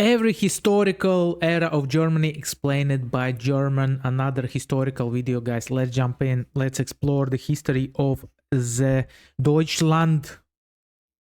Every historical era of Germany explained by German. Another historical video, guys. Let's jump in. Let's explore the history of the Deutschland.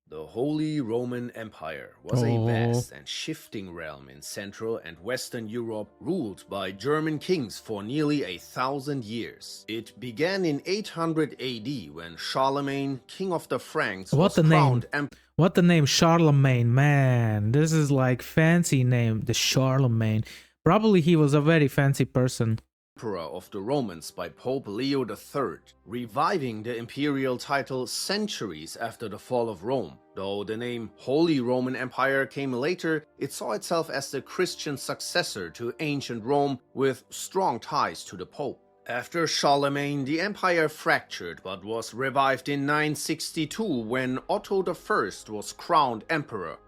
The Holy Roman Empire was a vast and shifting realm in Central and Western Europe, ruled by German kings for nearly 1,000 years. It began in 800 AD when Charlemagne, king of the Franks, was crowned emperor. What the name, Charlemagne, man. This is like fancy name, the Charlemagne. Probably he was a very fancy person. Of the Romans by Pope Leo III, reviving the imperial title centuries after the fall of Rome. Though the name Holy Roman Empire came later, it saw itself as the Christian successor to ancient Rome with strong ties to the Pope. After Charlemagne, the empire fractured but was revived in 962 when Otto I was crowned emperor.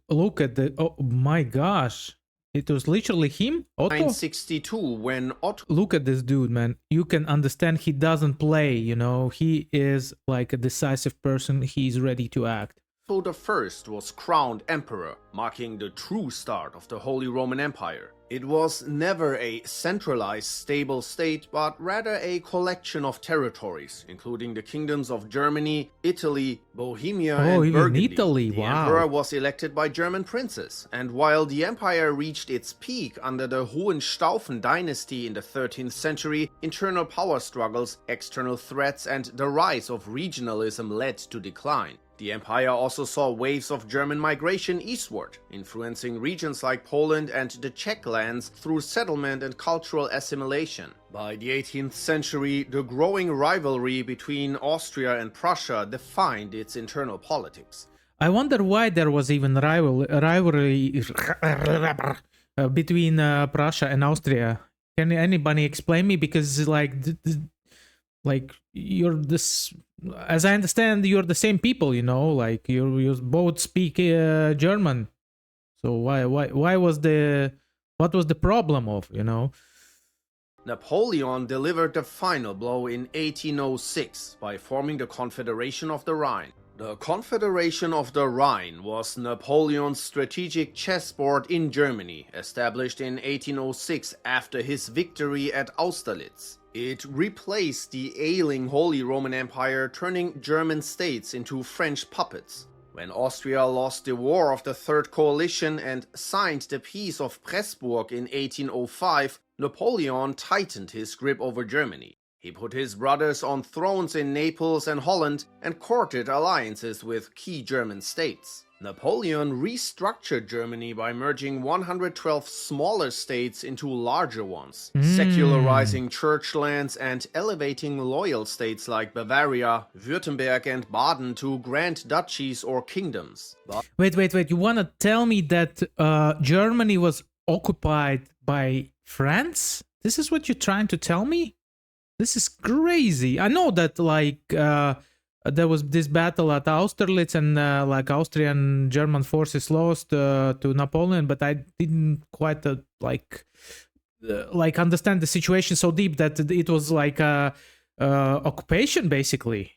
Look at the, oh my gosh. It was literally him, Otto? 962 when Otto... Look at this dude, man. You can understand he doesn't play, you know. He is like a decisive person. He's ready to act. Otto I was crowned emperor, marking the true start of the Holy Roman Empire. It was never a centralized, stable state, but rather a collection of territories, including the kingdoms of Germany, Italy, Bohemia, and Burgundy. Italy, the emperor was elected by German princes, and while the empire reached its peak under the Hohenstaufen dynasty in the 13th century, internal power struggles, external threats, and the rise of regionalism led to decline. The empire also saw waves of German migration eastward, influencing regions like Poland and the Czech lands through settlement and cultural assimilation. By the 18th century, the growing rivalry between Austria and Prussia defined its internal politics. I wonder why there was even rivalry between Prussia and Austria. Can anybody explain me? Because like you're this, as I understand, you're the same people, you know, like you both speak German. So why was what was the problem of, you know? Napoleon delivered the final blow in 1806 by forming the Confederation of the Rhine. The Confederation of the Rhine was Napoleon's strategic chessboard in Germany, established in 1806 after his victory at Austerlitz. It replaced the ailing Holy Roman Empire, turning German states into French puppets. When Austria lost the War of the Third Coalition and signed the Peace of Pressburg in 1805, Napoleon tightened his grip over Germany. He put his brothers on thrones in Naples and Holland and courted alliances with key German states. Napoleon restructured Germany by merging 112 smaller states into larger ones, secularizing church lands and elevating loyal states like Bavaria, Württemberg and Baden to grand duchies or kingdoms. Wait, you wanna tell me that Germany was occupied by France? This is what you're trying to tell me? This is crazy. I know that like there was this battle at Austerlitz and like Austrian German forces lost to Napoleon, but I didn't quite like understand the situation so deep that it was like occupation basically.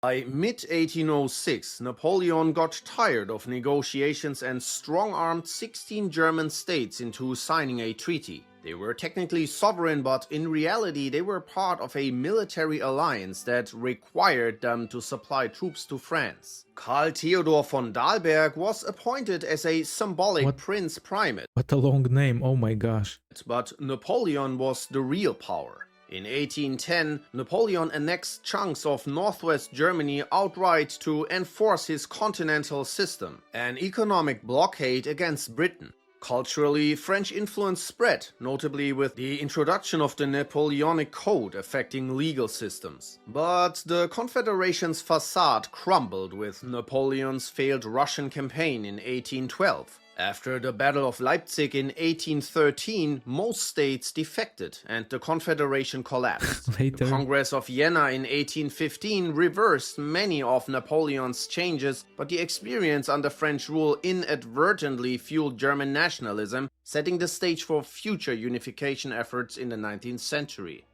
By mid-1806, Napoleon got tired of negotiations and strong-armed 16 German states into signing a treaty. They were technically sovereign, but in reality they were part of a military alliance that required them to supply troops to France. Karl Theodor von Dalberg was appointed as a symbolic prince primate. What a long name, oh my gosh. But Napoleon was the real power. In 1810, Napoleon annexed chunks of northwest Germany outright to enforce his continental system, an economic blockade against Britain. Culturally, French influence spread, notably with the introduction of the Napoleonic Code affecting legal systems. But the Confederation's facade crumbled with Napoleon's failed Russian campaign in 1812. After the Battle of Leipzig in 1813, most states defected and the Confederation collapsed. The Congress of Vienna in 1815 reversed many of Napoleon's changes, but the experience under French rule inadvertently fueled German nationalism, setting the stage for future unification efforts in the 19th century.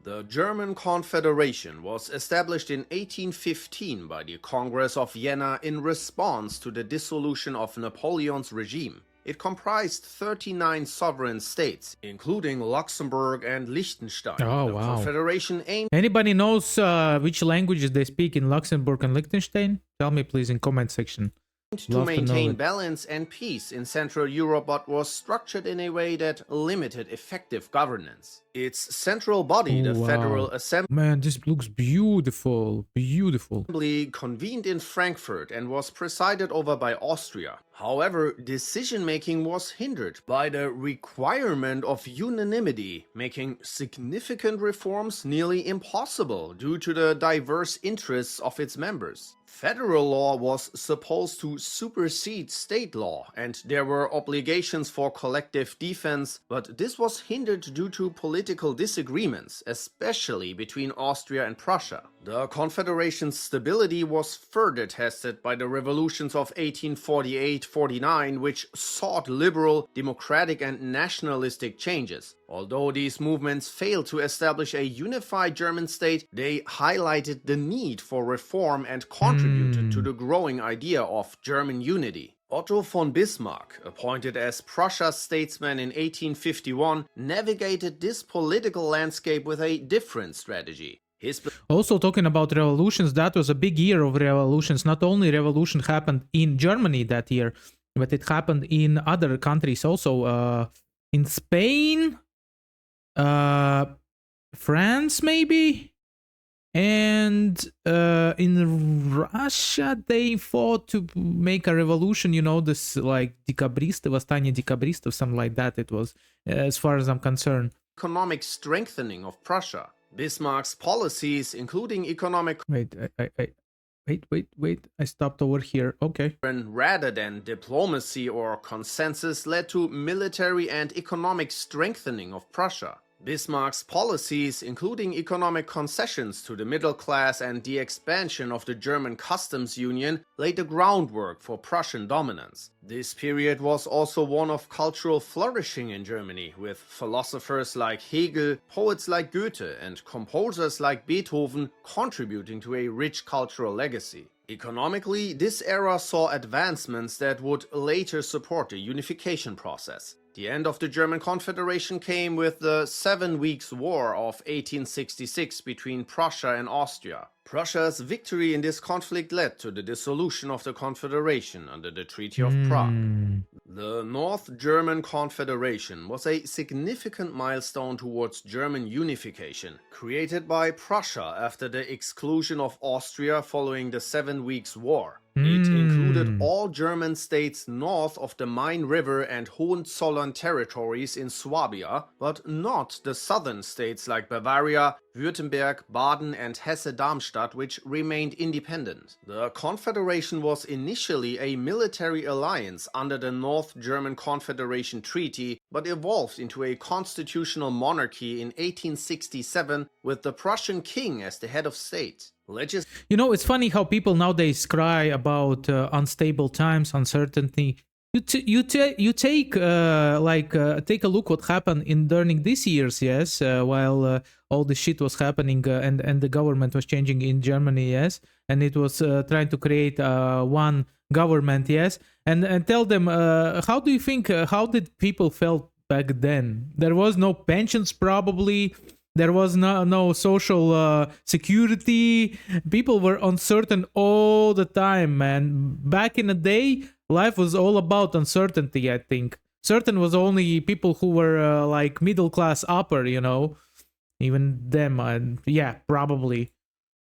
The German Confederation was established in 1815 by the Congress of Vienna in response to the dissolution of Napoleon's regime. It comprised 39 sovereign states, including Luxembourg and Liechtenstein. Oh, The wow. Confederation aimed Anybody knows which languages they speak in Luxembourg and Liechtenstein? Tell me, please, in comment section. to Love to know maintain it. balance and peace in Central Europe, but was structured in a way that limited effective governance. Its central body, the Oh, wow. Federal Assembly, Man, this looks beautiful. Beautiful. convened in Frankfurt and was presided over by Austria. However, decision-making was hindered by the requirement of unanimity, making significant reforms nearly impossible due to the diverse interests of its members. Federal law was supposed to supersede state law, and there were obligations for collective defense, but this was hindered due to political disagreements, especially between Austria and Prussia. The Confederation's stability was further tested by the revolutions of 1848-49, which sought liberal, democratic and nationalistic changes. Although these movements failed to establish a unified German state, they highlighted the need for reform and contributed to the growing idea of German unity. Otto von Bismarck, appointed as Prussia's statesman in 1851, navigated this political landscape with a different strategy. Also, talking about revolutions, that was a big year of revolutions. Not only revolution happened in Germany that year, but it happened in other countries also. In Spain, France maybe, and in Russia they fought to make a revolution, you know, this like декабристы, восстание декабристов, something like that it was, as far as I'm concerned. Economic strengthening of Prussia. Bismarck's policies, including economic Wait, I stopped over here. Okay. rather than diplomacy or consensus, led to military and economic strengthening of Prussia. Bismarck's policies, including economic concessions to the middle class and the expansion of the German customs union, laid the groundwork for Prussian dominance. This period was also one of cultural flourishing in Germany, with philosophers like Hegel, poets like Goethe, and composers like Beethoven contributing to a rich cultural legacy. Economically, this era saw advancements that would later support the unification process. The end of the German Confederation came with the 7 Weeks' War of 1866 between Prussia and Austria. Prussia's victory in this conflict led to the dissolution of the Confederation under the Treaty of Prague. The North German Confederation was a significant milestone towards German unification, created by Prussia after the exclusion of Austria following the 7 Weeks' War. It included all German states north of the Main River and Hohenzollern territories in Swabia, but not the southern states like Bavaria, Württemberg, Baden and Hesse-Darmstadt, which remained independent. The Confederation was initially a military alliance under the North German Confederation Treaty, but evolved into a constitutional monarchy in 1867 with the Prussian king as the head of state. You know, it's funny how people nowadays cry about unstable times, uncertainty. Take a look what happened during these years, yes, while all the shit was happening and the government was changing in Germany, yes, and it was trying to create one government, yes, and tell them how do you think how did people felt back then? There was no pensions probably. There was no social security. People were uncertain all the time, man. Back in the day, life was all about uncertainty, I think. Certain was only people who were like middle class upper, you know. Even them, yeah, probably.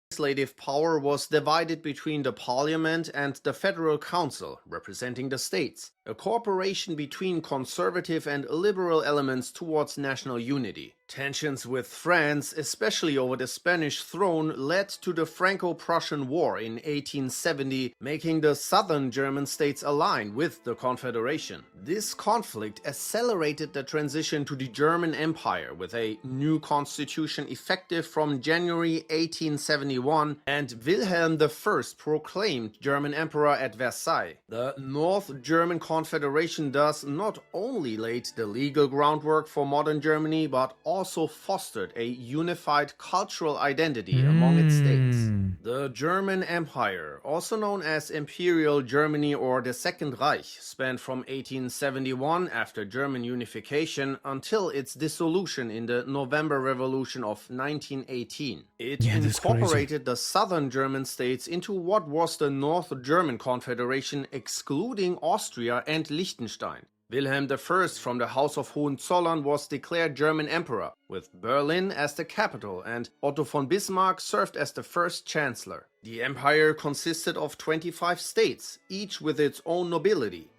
Legislative power was divided between the Parliament and the Federal Council, representing the states, a cooperation between conservative and liberal elements towards national unity. Tensions with France, especially over the Spanish throne, led to the Franco-Prussian War in 1870, making the southern German states align with the Confederation. This conflict accelerated the transition to the German Empire, with a new constitution effective from January 1871, and Wilhelm I proclaimed German Emperor at Versailles. The North German Confederation thus not only laid the legal groundwork for modern Germany, but also fostered a unified cultural identity among its states. The German Empire, also known as Imperial Germany or the Second Reich, spanned from 1871 after German unification until its dissolution in the November Revolution of 1918. It incorporated the southern German states into what was the North German Confederation, excluding Austria and Liechtenstein. Wilhelm I from the House of Hohenzollern was declared German Emperor, with Berlin as the capital, and Otto von Bismarck served as the first chancellor. The empire consisted of 25 states, each with its own nobility.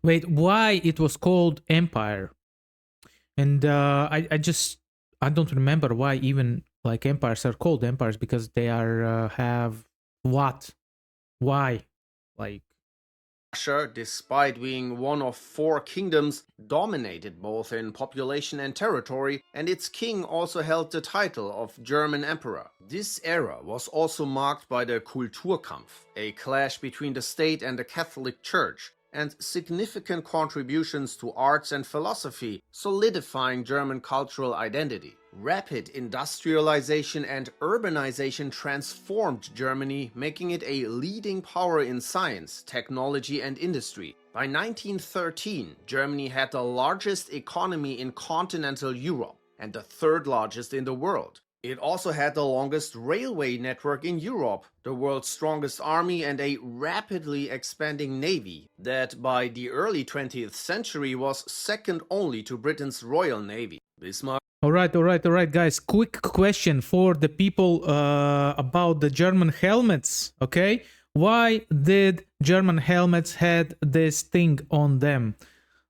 Wait, why it was called empire? And I don't remember why even like empires are called empires, because they are have what? Why? Like Russia, despite being one of 4 kingdoms, dominated both in population and territory, and its king also held the title of German Emperor. This era was also marked by the Kulturkampf, a clash between the state and the Catholic Church, and significant contributions to arts and philosophy, solidifying German cultural identity. Rapid industrialization and urbanization transformed Germany, making it a leading power in science, technology, and industry. By 1913, Germany had the largest economy in continental Europe and the 3rd largest in the world. It also had the longest railway network in Europe, the world's strongest army, and a rapidly expanding navy that by the early 20th century was second only to Britain's Royal Navy. Bismarck. All right, guys. Quick question for the people about the German helmets, okay? Why did German helmets had this thing on them?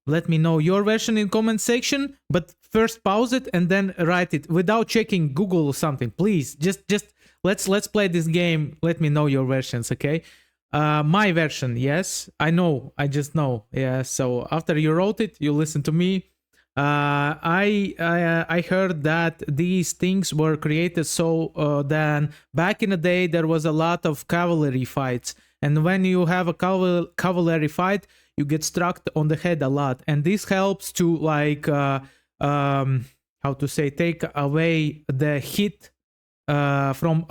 Let me know your version in comment section, but first pause it and then write it without checking Google or something. Please, just let's play this game. Let me know your versions, okay? My version, yes. I just know. Yeah, so after you wrote it, you listen to me. I heard that these things were created so then back in the day there was a lot of cavalry fights, and when you have a cavalry fight, you get struck on the head a lot, and this helps to like how to say, take away the hit from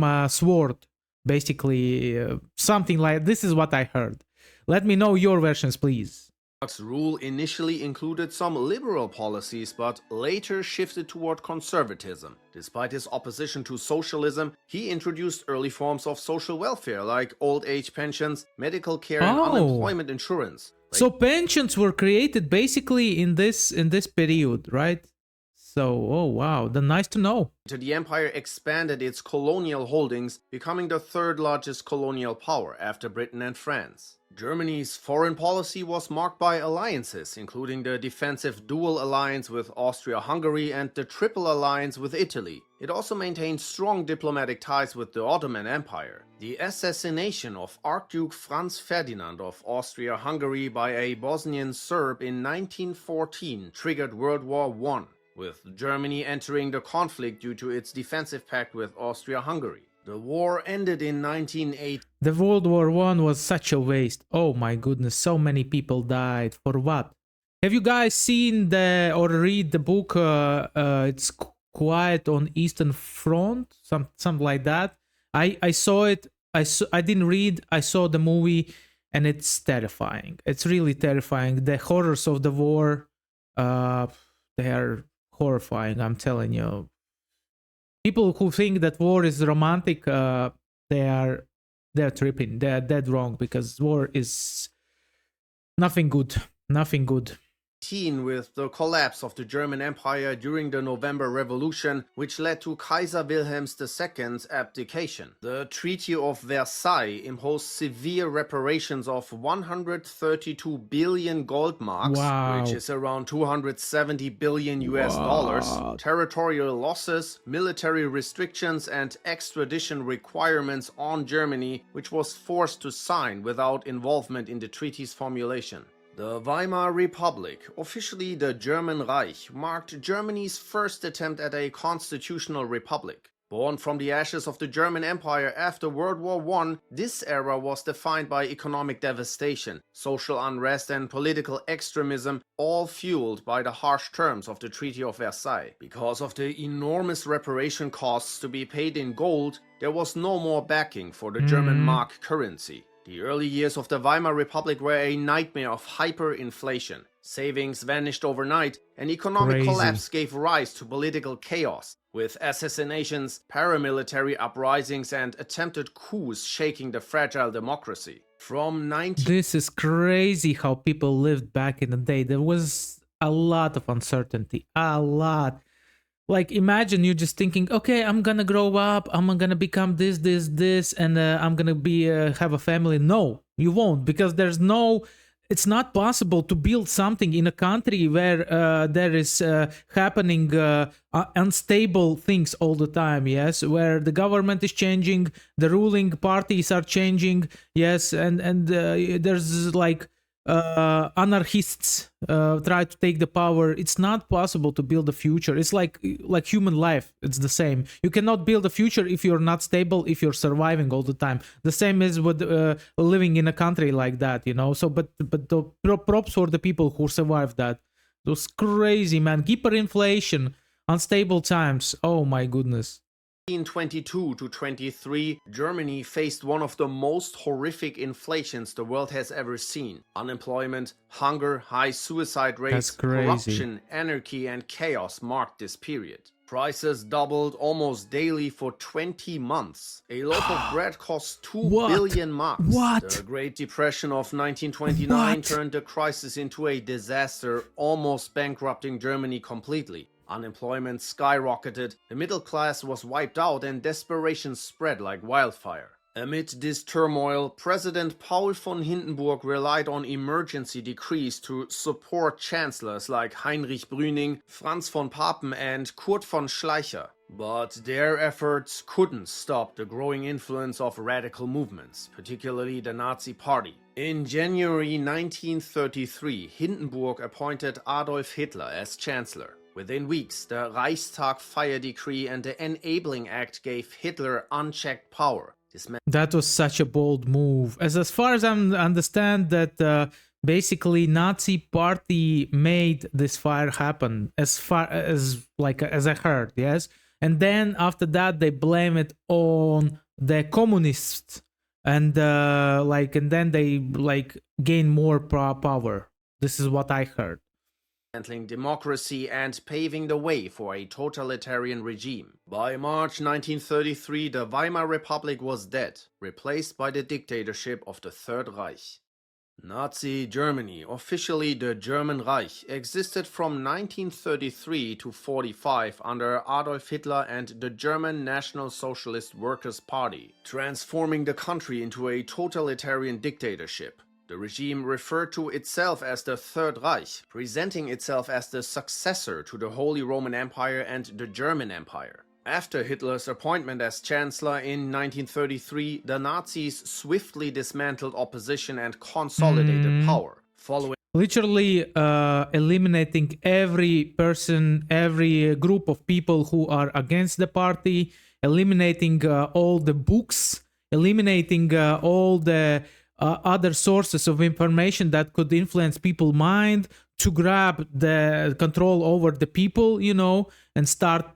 a sword, basically. Something like this is what I heard. Let me know your versions, please. Bismarck's rule initially included some liberal policies, but later shifted toward conservatism. Despite his opposition to socialism, he introduced early forms of social welfare like old age pensions, medical care, and unemployment insurance. So pensions were created basically in this period, right? So, oh wow, then nice to know. The empire expanded its colonial holdings, becoming the 3rd largest colonial power after Britain and France. Germany's foreign policy was marked by alliances, including the defensive dual alliance with Austria-Hungary and the triple alliance with Italy. It also maintained strong diplomatic ties with the Ottoman Empire. The assassination of Archduke Franz Ferdinand of Austria-Hungary by a Bosnian Serb in 1914 triggered World War I, with Germany entering the conflict due to its defensive pact with Austria-Hungary. The war ended in 1980. The World War I was such a waste. Oh my goodness, so many people died. For what? Have you guys seen or read the book, it's Quiet on Eastern Front? Something like that. I saw it. I didn't read. I saw the movie, and it's terrifying. It's really terrifying. The horrors of the war, they are horrifying, I'm telling you. People who think that war is romantic, they're tripping. They're dead wrong, because war is nothing good. Nothing good. With the collapse of the German Empire during the November Revolution, which led to Kaiser Wilhelm II's abdication. The Treaty of Versailles imposed severe reparations of 132 billion gold marks, which is around 270 billion US dollars, territorial losses, military restrictions, and extradition requirements on Germany, which was forced to sign without involvement in the treaty's formulation. The Weimar Republic, officially the German Reich, marked Germany's first attempt at a constitutional republic. Born from the ashes of the German Empire after World War I, this era was defined by economic devastation, social unrest and political extremism, all fueled by the harsh terms of the Treaty of Versailles. Because of the enormous reparation costs to be paid in gold, there was no more backing for the German mark currency. The early years of the Weimar Republic were a nightmare of hyperinflation. Savings vanished overnight, and economic collapse gave rise to political chaos, with assassinations, paramilitary uprisings, and attempted coups shaking the fragile democracy. This is crazy how people lived back in the day. There was a lot of uncertainty, a lot. Like, imagine you just thinking, okay, I'm gonna grow up, I'm gonna become this, and I'm gonna be have a family. No, you won't, because it's not possible to build something in a country where there is happening unstable things all the time, yes, where the government is changing, the ruling parties are changing, yes, and there's like anarchists try to take the power. It's not possible to build a future. It's like human life. It's the same. You cannot build a future if you're not stable, if you're surviving all the time. The same is with living in a country like that, you know. So but the props for the people who survived that. Those crazy, man. Hyperinflation, unstable times. Oh my goodness. 1922 to 23, Germany faced one of the most horrific inflations the world has ever seen. Unemployment, hunger, high suicide rates, corruption, anarchy, and chaos marked this period. Prices doubled almost daily for 20 months. A loaf of bread cost 2 billion marks. The Great Depression of 1929 turned the crisis into a disaster, almost bankrupting Germany completely. Unemployment skyrocketed, the middle class was wiped out, and desperation spread like wildfire. Amid this turmoil, President Paul von Hindenburg relied on emergency decrees to support chancellors like Heinrich Brüning, Franz von Papen, and Kurt von Schleicher. But their efforts couldn't stop the growing influence of radical movements, particularly the Nazi Party. In January 1933, Hindenburg appointed Adolf Hitler as chancellor. Within weeks, the Reichstag Fire Decree and the Enabling Act gave Hitler unchecked power. That was such a bold move. As far as I understand, that basically Nazi Party made this fire happen. As far as I heard, yes. And then after that, they blame it on the communists, and then they gain more power. This is what I heard. Dismantling democracy and paving the way for a totalitarian regime. By March 1933, the Weimar Republic was dead, replaced by the dictatorship of the Third Reich. Nazi Germany, officially the German Reich, existed from 1933 to 45 under Adolf Hitler and the German National Socialist Workers' Party, transforming the country into a totalitarian dictatorship. The regime referred to itself as the Third Reich, presenting itself as the successor to the Holy Roman Empire and the German Empire. After Hitler's appointment as Chancellor in 1933, the Nazis swiftly dismantled opposition and consolidated power, literally eliminating every person, every group of people who are against the party, eliminating all the books, eliminating all the other sources of information that could influence people's mind, to grab the control over the people, you know, and start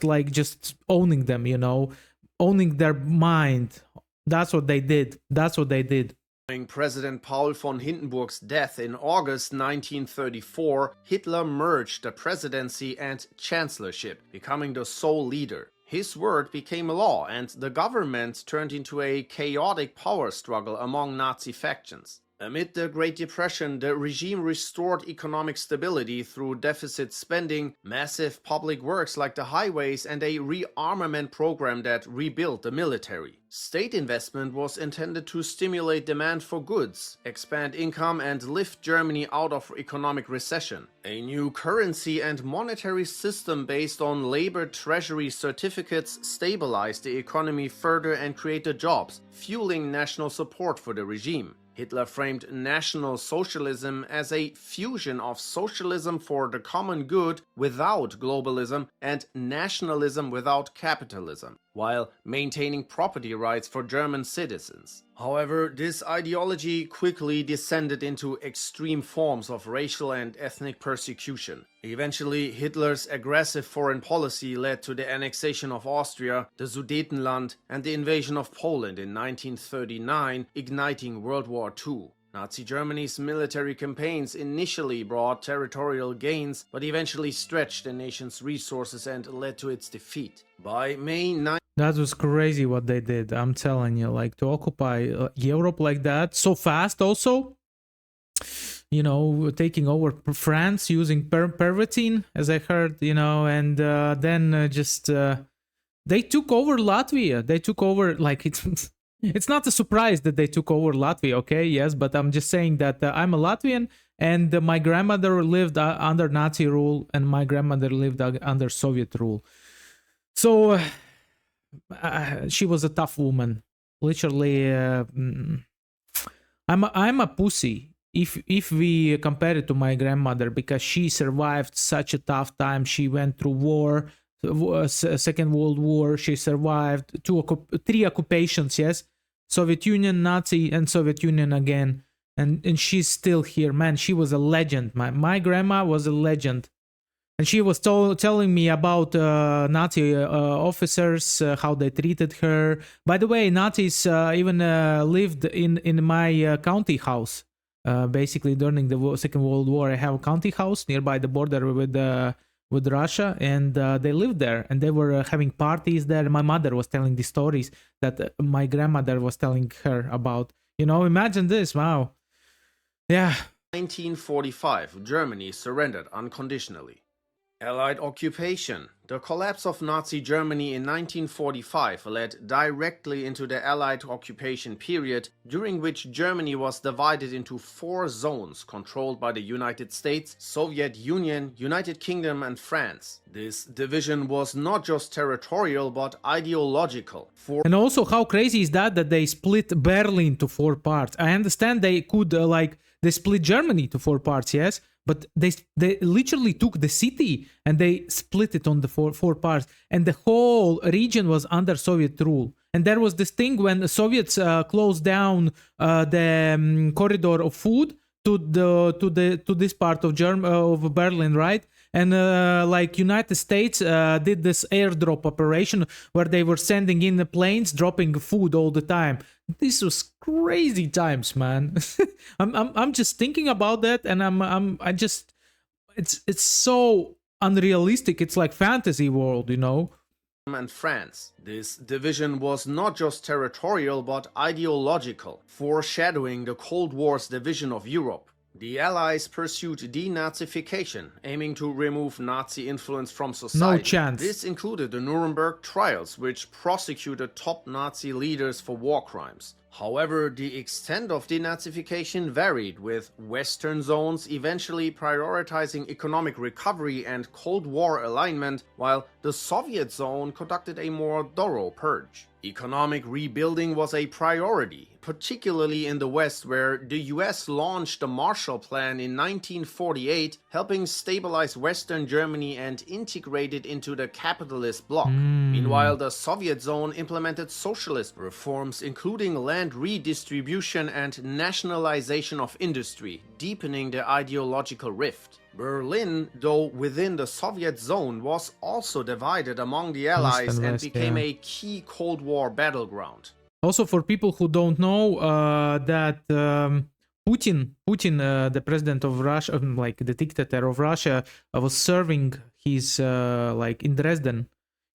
like just owning them, you know, owning their mind. That's what they did. Following President Paul von Hindenburg's death in August 1934, Hitler merged the presidency and chancellorship, becoming the sole leader. His word became law, and the government turned into a chaotic power struggle among Nazi factions. Amid the Great Depression, the regime restored economic stability through deficit spending, massive public works like the highways, and a rearmament program that rebuilt the military. State investment was intended to stimulate demand for goods, expand income, and lift Germany out of economic recession. A new currency and monetary system based on labor treasury certificates stabilized the economy further and created jobs, fueling national support for the regime. Hitler framed National Socialism as a fusion of socialism for the common good without globalism and nationalism without capitalism, while maintaining property rights for German citizens. However, this ideology quickly descended into extreme forms of racial and ethnic persecution. Eventually, Hitler's aggressive foreign policy led to the annexation of Austria, the Sudetenland, and the invasion of Poland in 1939, igniting World War II. Nazi Germany's military campaigns initially brought territorial gains, but eventually stretched the nation's resources and led to its defeat. By May 9... That was crazy what they did. I'm telling you, like to occupy Europe like that so fast also. You know, taking over France using pervitin, as I heard, you know, and then they took over Latvia. They took over, like, it's not a surprise that they took over Latvia, okay? Yes, but I'm just saying that I'm a Latvian, and my grandmother lived under Nazi rule, and my grandmother lived under Soviet rule. So she was a tough woman. Literally, I'm a pussy if we compare it to my grandmother, because she survived such a tough time. She went through war, Second World War. She survived three occupations, yes, Soviet Union, Nazi, and Soviet Union again, and she's still here, man. She was a legend. My grandma was a legend. And she was telling me about Nazi officers, how they treated her. By the way, Nazis even lived in my county house. Basically, during the Second World War, I have a county house nearby the border with Russia, and they lived there, and they were having parties there. My mother was telling these stories that my grandmother was telling her about. You know, imagine this, wow. Yeah. 1945, Germany surrendered unconditionally. Allied occupation. The collapse of Nazi Germany in 1945 led directly into the Allied occupation period, during which Germany was divided into 4 zones controlled by the United States, Soviet Union, United Kingdom, and France. This division was not just territorial but ideological. And also, how crazy is that they split Berlin to 4 parts? I understand they could they split Germany to 4 parts, yes? But they literally took the city and they split it on the four parts. And the whole region was under Soviet rule. And there was this thing when the Soviets closed down the corridor of food to this part of Berlin, right? And like United States did this airdrop operation where they were sending in the planes, dropping food all the time. This was crazy times, man. I'm just thinking about that, and it's so unrealistic. It's like fantasy world, you know. And France. This division was not just territorial but ideological, foreshadowing the Cold War's division of Europe. The Allies pursued denazification, aiming to remove Nazi influence from society. No chance. This included the Nuremberg trials, which prosecuted top Nazi leaders for war crimes. However, the extent of denazification varied, with Western zones eventually prioritizing economic recovery and Cold War alignment, while the Soviet zone conducted a more thorough purge. Economic rebuilding was a priority, particularly in the West, where the US launched the Marshall Plan in 1948, helping stabilize Western Germany and integrate it into the capitalist bloc. Meanwhile, the Soviet zone implemented socialist reforms, including land redistribution and nationalization of industry, deepening the ideological rift. Berlin, though within the Soviet zone, was also divided among the Allies and became a key Cold War battleground. Also, for people who don't know, that Putin, the president of Russia, like the dictator of Russia, was serving his in Dresden.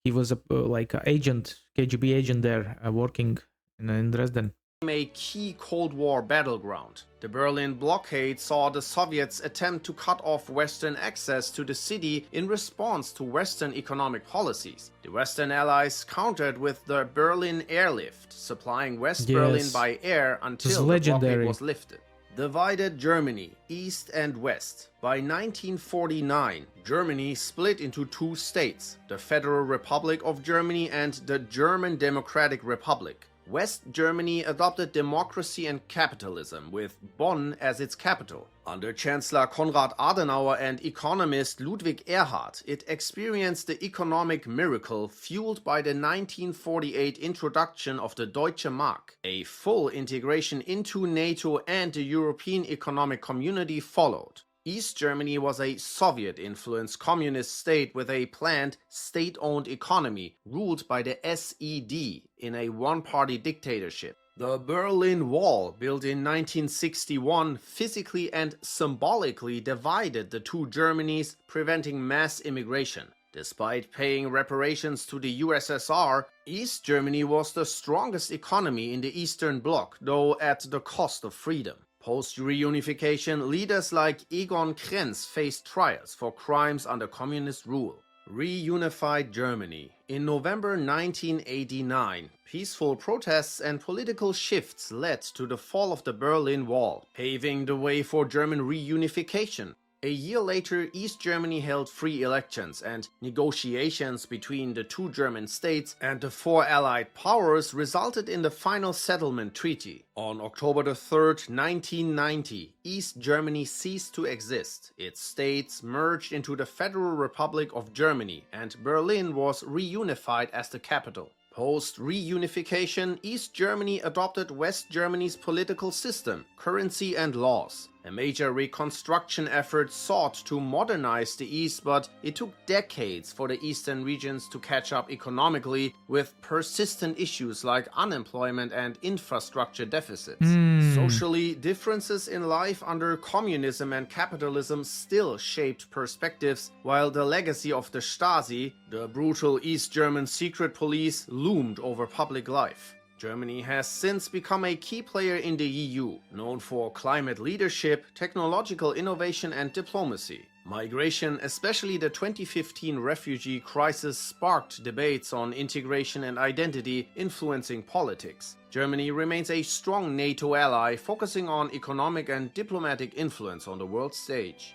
He was like an agent, KGB agent there, working in Dresden. A key Cold War battleground. The Berlin blockade saw the Soviets attempt to cut off Western access to the city in response to Western economic policies. The Western Allies countered with the Berlin airlift, supplying West Berlin by air until the blockade was lifted. Divided Germany, East and West. By 1949, Germany split into 2 states, the Federal Republic of Germany and the German Democratic Republic. West Germany adopted democracy and capitalism, with Bonn as its capital. Under Chancellor Konrad Adenauer and economist Ludwig Erhard, it experienced the economic miracle fueled by the 1948 introduction of the Deutsche Mark. A full integration into NATO and the European Economic Community followed. East Germany was a Soviet-influenced communist state with a planned, state-owned economy ruled by the SED in a one-party dictatorship. The Berlin Wall, built in 1961, physically and symbolically divided the two Germanys, preventing mass immigration. Despite paying reparations to the USSR, East Germany was the strongest economy in the Eastern Bloc, though at the cost of freedom. Post-reunification, leaders like Egon Krenz faced trials for crimes under communist rule. Reunified Germany. In November 1989, peaceful protests and political shifts led to the fall of the Berlin Wall, paving the way for German reunification. A year later, East Germany held free elections, and negotiations between the two German states and the four Allied powers resulted in the final settlement treaty. On October 3, 1990, East Germany ceased to exist. Its states merged into the Federal Republic of Germany, and Berlin was reunified as the capital. Post-reunification, East Germany adopted West Germany's political system, currency and laws. A major reconstruction effort sought to modernize the East, but it took decades for the eastern regions to catch up economically, with persistent issues like unemployment and infrastructure deficits. Socially, differences in life under communism and capitalism still shaped perspectives, while the legacy of the Stasi, the brutal East German secret police, loomed over public life. Germany has since become a key player in the EU, known for climate leadership, technological innovation and diplomacy. Migration, especially the 2015 refugee crisis, sparked debates on integration and identity, influencing politics. Germany remains a strong NATO ally, focusing on economic and diplomatic influence on the world stage.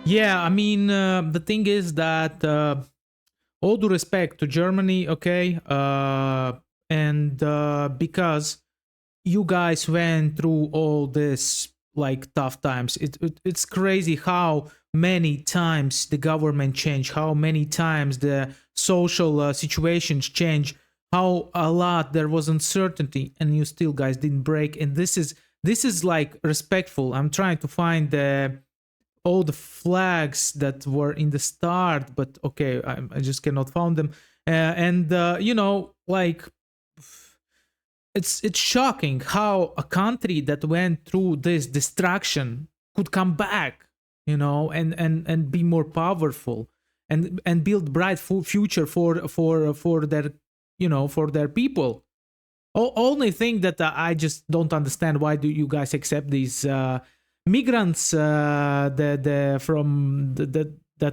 Yeah, I mean, the thing is that all due respect to Germany, okay, and because you guys went through all this like tough times, it's crazy how many times the government changed, how many times the social situations change, how a lot there was uncertainty, and you still guys didn't break. And this is like respectful. I'm trying to find all the flags that were in the start, but okay, I just cannot find them. You know, like, it's shocking how a country that went through this destruction could come back, you know, and be more powerful and build bright future for their, you know, for their people. Only thing that I just don't understand, why do you guys accept these migrants that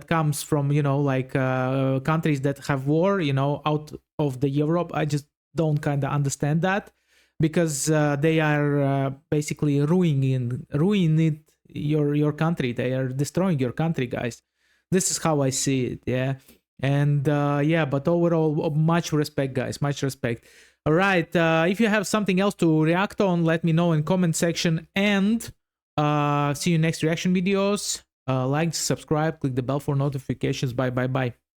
comes from, you know, like countries that have war, you know, out of the Europe. I just don't kind of understand that, because they are basically ruining your country. They are destroying your country, guys. This is how I see it. Yeah. And yeah, but overall, much respect, guys, much respect. All right, if you have something else to react on, let me know in comment section, and see you next reaction videos. Like, subscribe, click the bell for notifications. Bye.